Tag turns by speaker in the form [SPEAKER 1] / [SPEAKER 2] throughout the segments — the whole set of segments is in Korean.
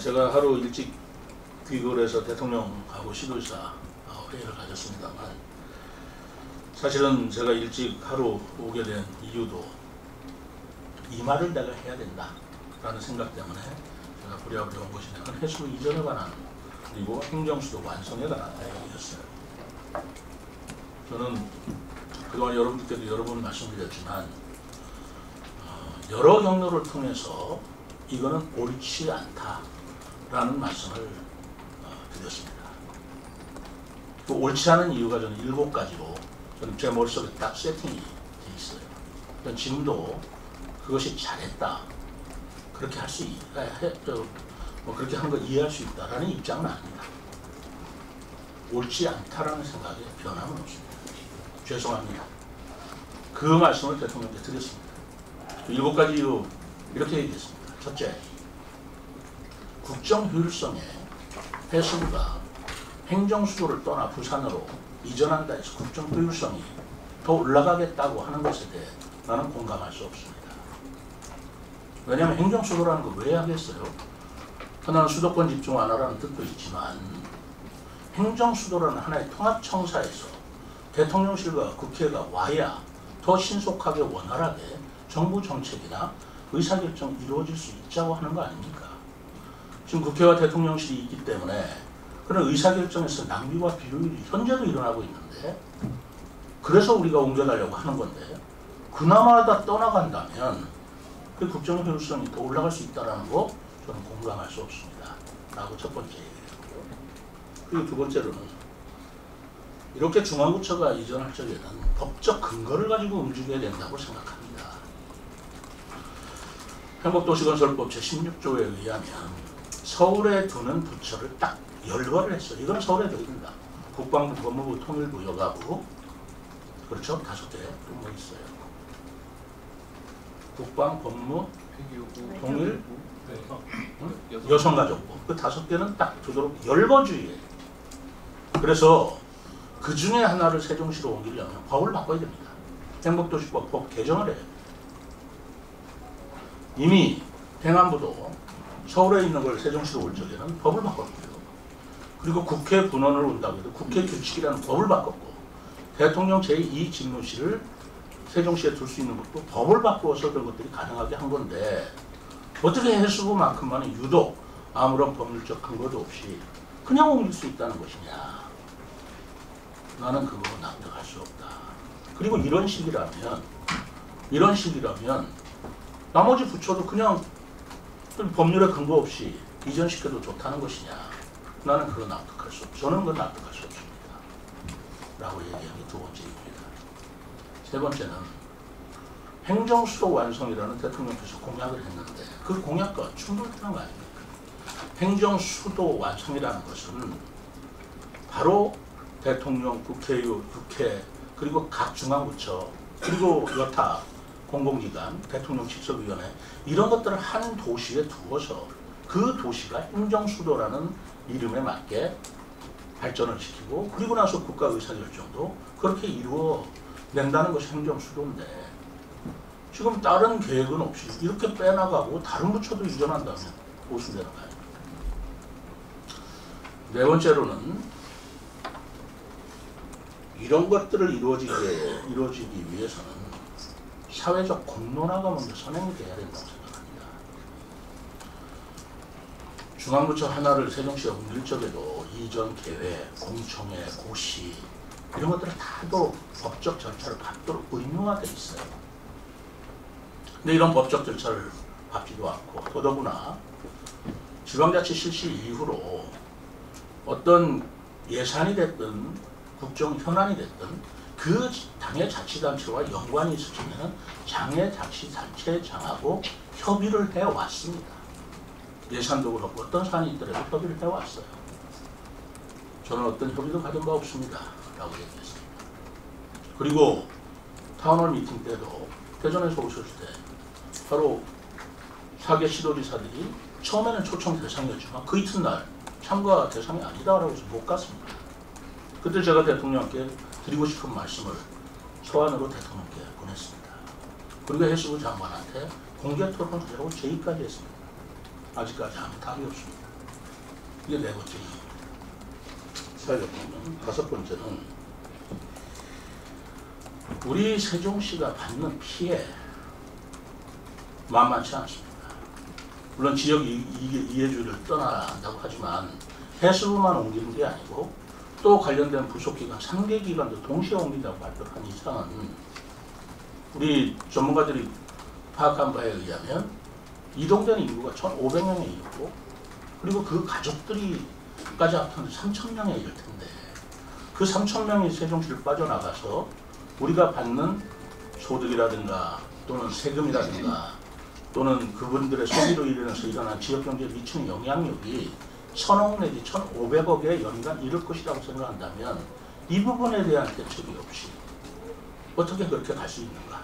[SPEAKER 1] 제가 하루 일찍 귀국을 해서 대통령하고 시도의사 회의를 가졌습니다만, 사실은 제가 일찍 하루 오게 된 이유도 이 말을 내가 해야 된다라는 생각 때문에 제가 부랴부랴 온 것이 해수부 이전에 관한 그리고 행정수도 완성에 관한 내용이었어요. 저는 그동안 여러분들께도 여러 번 말씀드렸지만 여러 경로를 통해서 이거는 옳지 않다라는 말씀을 드렸습니다. 그 옳지 않은 이유가 저는 7가지로 저는 제 머릿속에 딱 세팅이 돼 있어요. 저는 지금도 그것이 잘했다, 그렇게 할 수 있다, 그렇게 하는 거 이해할 수 있다라는 입장은 아닙니다. 옳지 않다라는 생각에 변함은 없습니다. 죄송합니다. 그 말씀을 대통령께 드렸습니다. 7가지 이유 이렇게 얘기했습니다. 첫째, 국정 효율성에 해수부가 행정수도를 떠나 부산으로 이전한다 해서 국정 효율성이 더 올라가겠다고 하는 것에 대해 나는 공감할 수 없습니다. 왜냐하면 행정수도라는 거 왜 하겠어요? 하나는 수도권 집중 완화라는 뜻도 있지만 행정수도라는 하나의 통합청사에서 대통령실과 국회가 와야 더 신속하게 원활하게 정부 정책이나 의사결정이 이루어질 수 있자고 하는 거 아닙니까? 지금 국회와 대통령실이 있기 때문에 그런 의사결정에서 낭비와 비효율이 현재도 일어나고 있는데, 그래서 우리가 옮겨가려고 하는 건데, 그나마 다 떠나간다면 그 국정 효율성이 더 올라갈 수 있다는 거 저는 공감할 수 없습니다. 라고 첫 번째 얘기했고요. 그리고 두 번째로는 이렇게 중앙부처가 이전할 적에는 법적 근거를 가지고 움직여야 된다고 생각합니다. 행복도시건설법 제16조에 의하면 서울에 두는 부처를 딱 열거를 했어요. 이건 서울에 더 있습니다. 국방부, 법무부, 통일부, 여가부, 그렇죠? 5개. 또 뭐 있어요? 국방, 법무, 통일, 여성가족부. 그 5개는 딱 두도록 열거주의예요. 그래서 그 중에 하나를 세종시로 옮기려면 법을 바꿔야 됩니다. 행복도시법 법 개정을 해요. 이미 행안부도 서울에 있는 걸 세종시로 올 적에는 법을 바꿨고요. 그리고 국회 분원을 온다고 해도 국회 규칙이라는 법을 바꿨고, 대통령 제2 집무실을 세종시에 둘 수 있는 것도 법을 바꾸어서 그런 것들이 가능하게 한 건데, 어떻게 해수부만큼만은 유독 아무런 법률적 근거도 없이 그냥 옮길 수 있다는 것이냐. 나는 그거 납득할 수 없다. 그리고 이런 식이라면 나머지 부처도 그냥 법률에 근거 없이 이전시켜도 좋다는 것이냐. 나는 그거 납득할 수 없습니다. 저는 그거 납득할 수 없습니다. 라고 얘기한 게 두 번째 입니다. 세 번째는 행정수도 완성이라는 대통령께서 공약을 했는데 그 공약과 충돌하는 거 아닙니까? 행정수도 완성이라는 것은 바로 대통령, 국회, 그리고 각 중앙부처, 그리고 여타 공공기관, 대통령 직속위원회, 이런 것들을 한 도시에 두어서 그 도시가 행정수도라는 이름에 맞게 발전을 시키고, 그리고 나서 국가 의사결정도 그렇게 이루어낸다는 것이 행정수도인데, 지금 다른 계획은 없이 이렇게 빼나가고 다른 부처도 이전한다면 무슨 데나 가요? 네 번째로는 이런 것들을 이루어지기 위해서는 사회적 공론화가 먼저 선행이 돼야 된다고 생각합니다. 중앙부처 하나를 세종시에 옮길 적에도 이전 계획, 공청회, 고시 이런 것들은 다도 법적 절차를 밟도록 의무화되어 있어요. 근데 이런 법적 절차를 밟지도 않고, 더더구나 지방자치 실시 이후로 어떤 예산이 됐든 국정 현안이 됐든 그 당의 자치단체와 연관이 있으면 장애자치단체장하고 협의를 해왔습니다. 예산도 그렇고 어떤 사안이 있더라도 협의를 해왔어요. 저는 어떤 협의도 가진 바 없습니다. 라고 얘기했습니다. 그리고 타운홀 미팅 때도 대전에서 오셨을 때 바로 4개 시도지사들이 처음에는 초청 대상이었지만 그 이튿날 참가 대상이 아니다라고 해서 못 갔습니다. 그때 제가 대통령께 드리고 싶은 말씀을 서한으로 대통령께 보냈습니다. 그리고 해수부 장관한테 공개 토론을 하려고 제의까지 했습니다. 아직까지 아무 답이 없습니다. 이게 네 번째 사회적으로는. 다섯 번째는 우리 세종시가 받는 피해 만만치 않습니다. 물론 지역 이해주의를 떠나야 한다고 하지만 해수부만 옮기는 게 아니고 또 관련된 부속기관 3개 기관도 동시에 옮긴다고 발표를 한 이상은 우리 전문가들이 파악한 바에 의하면 이동된 인구가 1,500명에 이르고 그리고 그 가족들이까지 합하면 3,000명에 이를 텐데 그 3,000명이 세종시를 빠져나가서 우리가 받는 소득이라든가 또는 세금이라든가 또는 그분들의 소비로 인해서 일어난 지역경제에 미치는 영향력이 1,000억 내지 1,500억에 연간 이를 것이라고 생각한다면 이 부분에 대한 대책이 없이 어떻게 그렇게 갈 수 있는가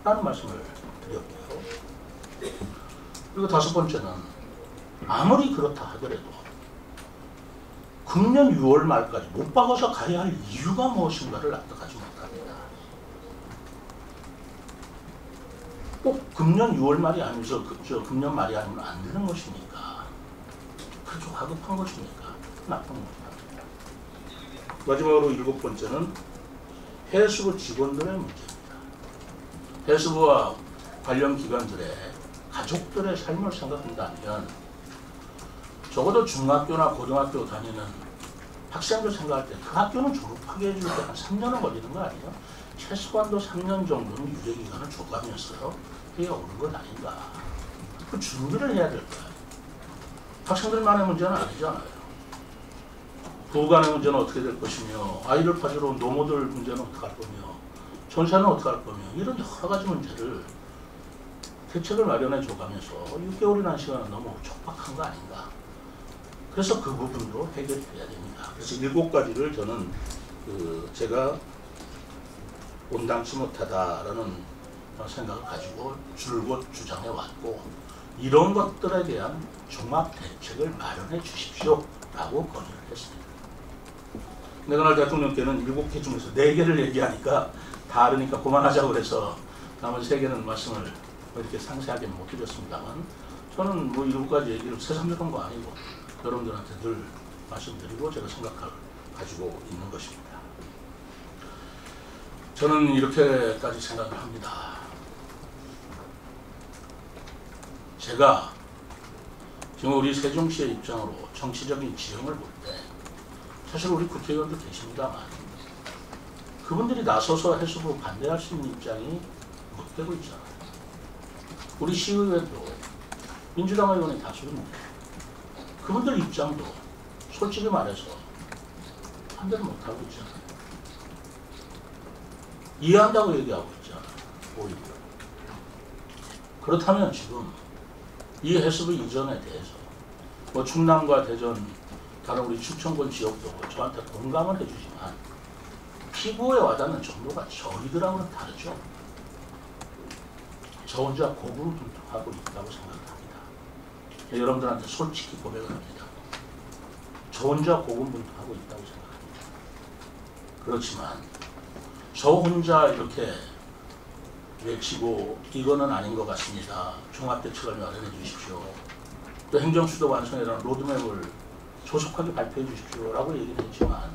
[SPEAKER 1] 라는 말씀을 드렸고요. 그리고 다섯 번째는 아무리 그렇다 하더라도 금년 6월 말까지 못 박아서 가야 할 이유가 무엇인가를 납득하지 못합니다. 꼭 금년 6월 말이 아니면서 금년 말이 아니면 안 되는 것입니까? 그렇게 화급한 것입니까? 나쁜 것입니다. 마지막으로 일곱 번째는 해수부 직원들의 문제입니다. 해수부와 관련 기관들의 가족들의 삶을 생각한다면 적어도 중학교나 고등학교 다니는 학생들 생각할 때 그 학교는 졸업하게 해줄 때 한 3년은 걸리는 거 아니에요? 최소한도 3년 정도는 유예기간을 줘가면서 해야 오는 건 아닌가. 그 준비를 해야 될 거야. 학생들만의 문제는 아니잖아요. 부부 간의 문제는 어떻게 될 것이며 아이를 가지러 온 노모들 문제는 어떻게 할 거며 전세는 어떻게 할 거며 이런 여러 가지 문제를 대책을 마련해 줘가면서 6개월이라는 시간은 너무 촉박한 거 아닌가. 그래서 그 부분도 해결해야 됩니다. 그래서 7가지를 저는 제가 온당치 못하다라는 생각을 가지고 줄곧 주장해 왔고 이런 것들에 대한 종합 대책을 마련해 주십시오 라고 건의를 했습니다. 근데 그날 대통령께는 7개 중에서 4개를 얘기하니까 다르니까 그만하자고 그래서 나머지 3개는 말씀을 이렇게 상세하게 못 드렸습니다만 저는 뭐 7가지 얘기를 새삼스러운 거 아니고 여러분들한테 늘 말씀드리고 제가 생각을 가지고 있는 것입니다. 저는 이렇게까지 생각을 합니다. 제가 지금 우리 세종시의 입장으로 정치적인 지형을 볼 때 사실 우리 국회의원도 계십니다만 그분들이 나서서 해수부 반대할 수 있는 입장이 못 되고 있잖아요. 우리 시의회도 민주당 의원이 다수인데 그분들 입장도 솔직히 말해서 반대를 못하고 있잖아요. 이해한다고 얘기하고 있잖아요. 오히려. 그렇다면 지금 이 해수부 이전에 대해서 뭐 충남과 대전 다른 우리 충청권 지역도 저한테 공감을 해주지만 피부에 와닿는 정도가 저희들하고는 다르죠. 저 혼자 고군분투하고 있다고 생각합니다. 여러분들한테 솔직히 고백을 합니다. 저 혼자 고군분투하고 있다고 생각합니다. 그렇지만 저 혼자 이렇게 외치고 이거는 아닌 것 같습니다. 종합대책을 마련해 주십시오. 또 행정수도 완성이라는 로드맵을 조속하게 발표해 주십시오 라고 얘기를 했지만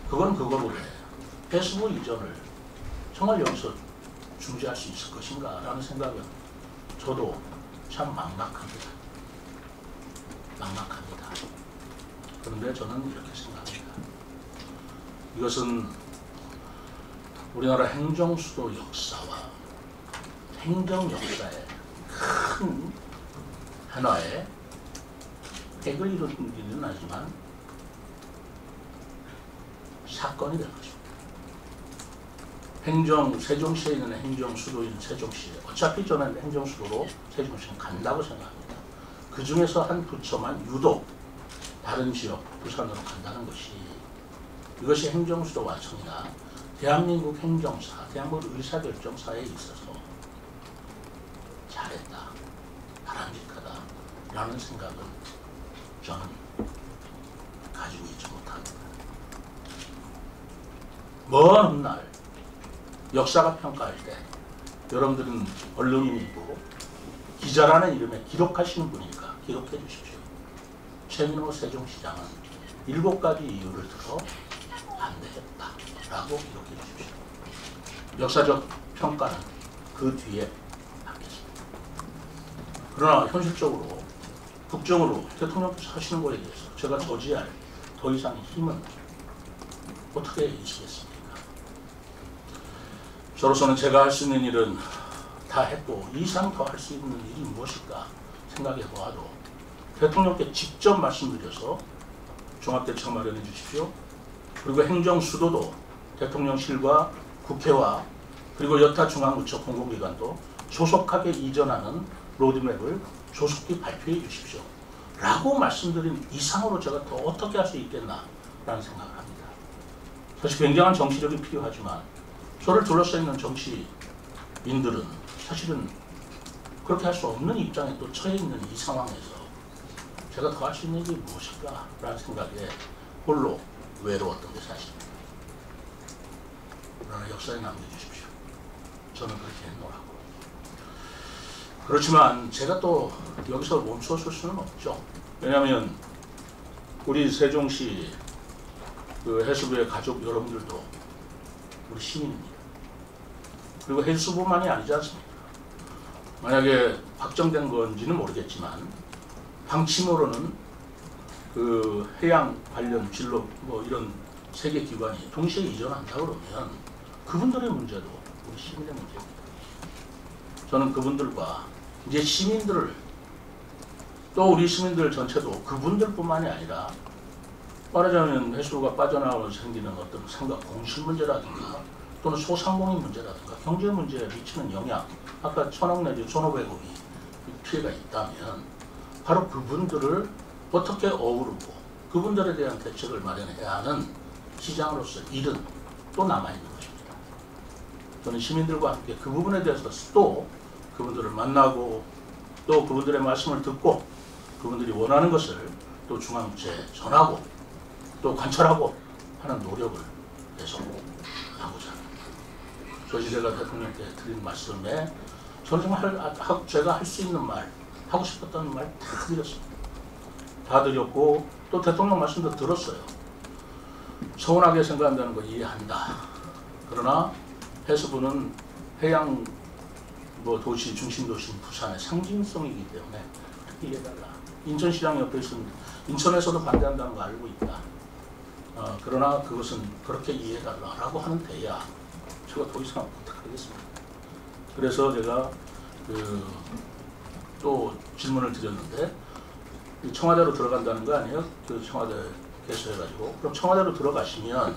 [SPEAKER 1] 그건 그거로 해수부 이전을 정말 여기서 중지할 수 있을 것인가 라는 생각은 저도 참 막막합니다. 막막합니다. 그런데 저는 이렇게 생각합니다. 이것은 우리나라 행정수도 역사와 행정 역사의 큰 하나의 핵을 이루기는 하지만 사건이 될 것입니다. 세종시에 있는 행정수도인 세종시, 어차피 저는 행정수도로 세종시는 간다고 생각합니다. 그 중에서 한 부처만 유독 다른 지역, 부산으로 간다는 것이 이것이 행정수도 완성이나 대한민국 행정사, 대한민국 의사결정사에 있어서 잘했다, 바람직하다 라는 생각은 저는 가지고 있지 못합니다. 먼 훗날 역사가 평가할 때 여러분들은 언론인이고 기자라는 이름에 기록하시는 분이니까 기록해 주십시오. 최민호 세종시장은 7가지 이유를 들어 반대했다라고 기록해 주십시오. 역사적 평가는 그 뒤에 하겠습니다. 그러나 현실적으로 국정으로 대통령께서 하시는 것에 대해서 제가 저지할 더 이상의 힘은 어떻게 있으겠습니까? 저로서는 제가 할 수 있는 일은 다 했고 이 이상 더 할 수 있는 일이 무엇일까 생각해 보아도 대통령께 직접 말씀드려서 종합대책 마련해 주십시오. 그리고 행정수도도 대통령실과 국회와 그리고 여타 중앙부처 공공기관도 조속하게 이전하는 로드맵을 조속히 발표해 주십시오. 라고 말씀드린 이상으로 제가 더 어떻게 할 수 있겠나라는 생각을 합니다. 사실 굉장한 정치력이 필요하지만 저를 둘러싸여 있는 정치인들은 사실은 그렇게 할 수 없는 입장에 또 처해 있는 이 상황에서 제가 더 할 수 있는 일이 무엇일까라는 생각에 홀로 외로웠던 게 사실입니다. 그러나 역사에 남겨주십시오. 저는 그렇게 했노라고. 그렇지만 제가 또 여기서 멈춰설 수는 없죠. 왜냐하면 우리 세종시 그 해수부의 가족 여러분들도 우리 시민입니다. 그리고 해수부만이 아니지 않습니까? 만약에 확정된 건지는 모르겠지만 방침으로는 그 해양 관련 진로 뭐 이런 세계 기관이 동시에 이전한다 그러면 그분들의 문제도 우리 시민의 문제입니다. 저는 그분들과 이제 시민들을 또 우리 시민들 전체도 그분들뿐만이 아니라 말하자면 해수부가 빠져나오면서 생기는 어떤 생각 공실 문제라든가 또는 소상공인 문제라든가 경제 문제에 미치는 영향, 아까 1,000억 내지 1,500억이 피해가 있다면 바로 그분들을 어떻게 어우르고 그분들에 대한 대책을 마련해야 하는 시장으로서 일은 또 남아있는 것입니다. 저는 시민들과 함께 그 부분에 대해서 또 그분들을 만나고 또 그분들의 말씀을 듣고 그분들이 원하는 것을 또 중앙부처에 전하고 또 관철하고 하는 노력을 계속 하고자 합니다. 조지대가 대통령께 드린 말씀에 저는 정말 제가 할 수 있는 말, 하고 싶었던 말 다 드렸습니다. 다 드렸고 또 대통령 말씀도 들었어요. 서운하게 생각한다는 거 이해한다. 그러나 해수부는 해양 도시, 중심도시인 부산의 상징성이기 때문에 그렇게 이해해달라. 인천시장 옆에 있습니다. 인천에서도 반대한다는 거 알고 있다. 그러나 그것은 그렇게 이해해달라라고 하는 데야 제가 더 이상 부탁하겠습니다. 그래서 제가 또 질문을 드렸는데 청와대로 들어간다는 거 아니에요? 그 청와대 개소해가지고 그럼 청와대로 들어가시면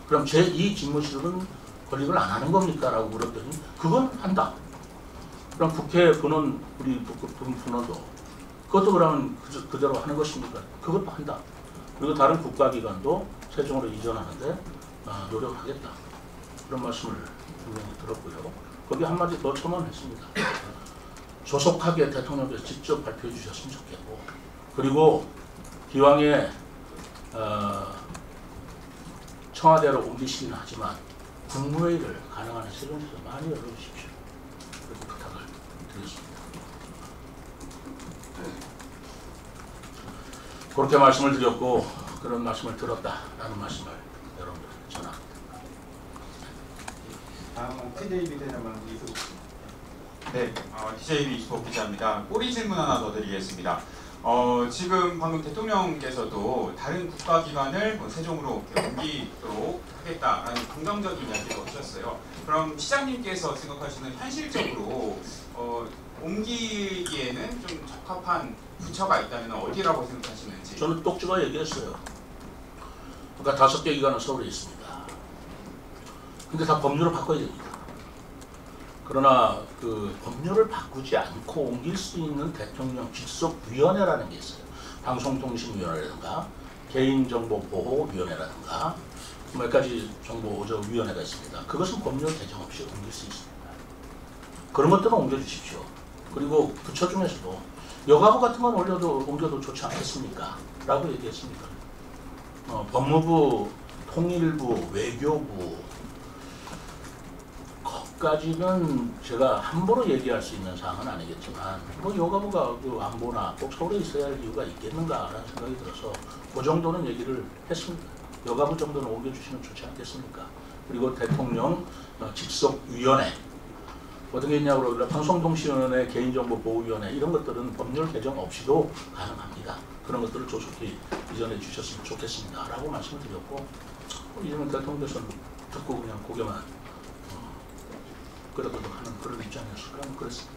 [SPEAKER 1] 그럼 제2 집무실은 건립을 안 하는 겁니까? 라고 물었더니 그건 한다. 그럼 국회 분원, 우리 분원도 그것도 그러면 그대로 하는 것입니까? 그것도 한다. 그리고 다른 국가기관도 세종으로 이전하는데 노력하겠다. 그런 말씀을 분명히 들었고요. 거기 한마디 더 첨언했습니다. 조속하게 대통령께서 직접 발표해 주셨으면 좋겠고 그리고 기왕에 청와대로 옮기시긴 하지만 국무회의를 가능한 한 세종시에서 많이 열어주십시오. 그렇게 부탁을 드리겠습니다. 그렇게 말씀을 드렸고 그런 말씀을 들었다라는 말씀을 여러분들에게 전합니다.
[SPEAKER 2] 다음은 TJB 대장만 이수복. 네, TJB 이수복 기자입니다. 꼬리 질문 하나 더 드리겠습니다. 지금 방금 대통령께서도 다른 국가기관을 세종으로 옮기도록 하겠다라는 긍정적인 이야기를 하셨어요. 그럼 시장님께서 생각하시는 현실적으로 옮기기에는 좀 적합한 부처가 있다면 어디라고 생각하시는지?
[SPEAKER 1] 저는 똑지가 얘기했어요. 그러니까 5개 기관은 서울에 있습니다. 근데 다 법률을 바꿔야 됩니다. 그러나 그 법률을 바꾸지 않고 옮길 수 있는 대통령 직속위원회라는 게 있어요. 방송통신위원회라든가 개인정보보호위원회라든가 몇 가지 정보위원회가 있습니다. 그것은 법률 개정 없이 옮길 수 있습니다. 그런 것들은 옮겨주십시오. 그리고 부처 중에서도 여가부 같은 건 옮겨도 좋지 않겠습니까? 라고 얘기했습니다. 법무부, 통일부, 외교부 아직까지는 제가 함부로 얘기할 수 있는 사항은 아니겠지만 뭐 여가부가 그 안보나 꼭 서울에 있어야 할 이유가 있겠는가라는 생각이 들어서 그 정도는 얘기를 했습니다. 여가부 정도는 옮겨주시면 좋지 않겠습니까? 그리고 대통령 직속위원회 어떤 게 있냐고 그러더라. 방송통신위원회, 개인정보보호위원회 이런 것들은 법률 개정 없이도 가능합니다. 그런 것들을 조속히 이전해 주셨으면 좋겠습니다. 라고 말씀을 드렸고 이재명 대통령께서는 듣고 그냥 고개만 끄덕끄덕 하는 그런 입장이었을까? 그랬습니다.